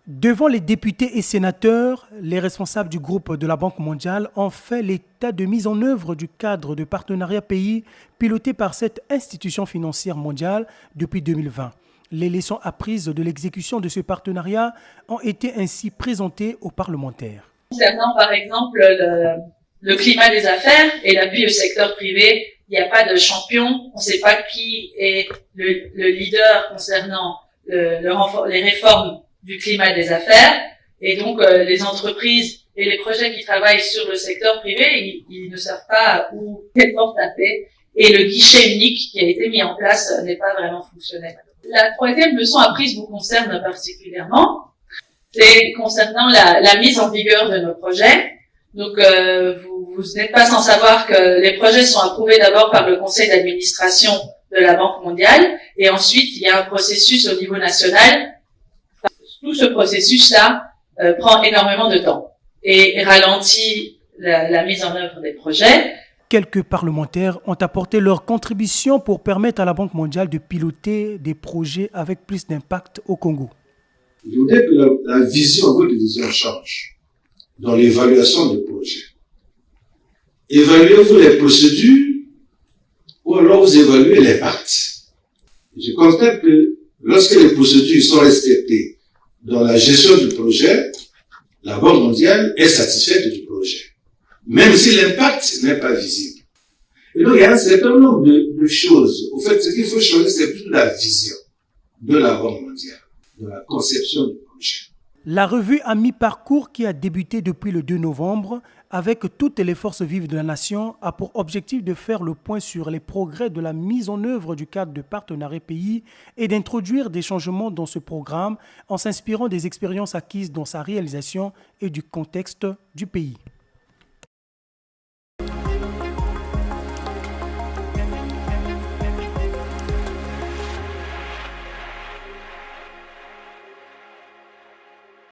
Devant les députés et sénateurs, les responsables du groupe de la Banque mondiale ont fait l'état de mise en œuvre du cadre de partenariat pays piloté par cette institution financière mondiale depuis 2020. Les leçons apprises de l'exécution de ce partenariat ont été ainsi présentées aux parlementaires. Concernant par exemple le climat des affaires et l'appui au secteur privé, il n'y a pas de champion, on ne sait pas qui est le leader concernant les réformes du climat des affaires, et donc les entreprises et les projets qui travaillent sur le secteur privé, ils ne savent pas où quelle porte taper, et le guichet unique qui a été mis en place n'est pas vraiment fonctionnel. La troisième leçon apprise vous concerne particulièrement, c'est concernant la mise en vigueur de nos projets. Donc vous n'êtes pas sans savoir que les projets sont approuvés d'abord par le conseil d'administration de la Banque mondiale, et ensuite il y a un processus au niveau national. Tout ce processus-là prend énormément de temps et ralentit la mise en œuvre des projets. Quelques parlementaires ont apporté leur contribution pour permettre à la Banque mondiale de piloter des projets avec plus d'impact au Congo. Je voudrais que la vision, votre vision change dans l'évaluation des projets. Évaluez-vous les procédures ou alors vous évaluez l'impact. Je constate que lorsque les procédures sont respectées dans la gestion du projet, la Banque mondiale est satisfaite du projet, même si l'impact n'est pas visible. Et donc, il y a un certain nombre de choses. Au fait, ce qu'il faut changer, c'est plutôt la vision de la Banque mondiale, de la conception du projet. La revue à mi-parcours qui a débuté depuis le 2 novembre avec toutes les forces vives de la nation a pour objectif de faire le point sur les progrès de la mise en œuvre du cadre de partenariat pays et d'introduire des changements dans ce programme en s'inspirant des expériences acquises dans sa réalisation et du contexte du pays.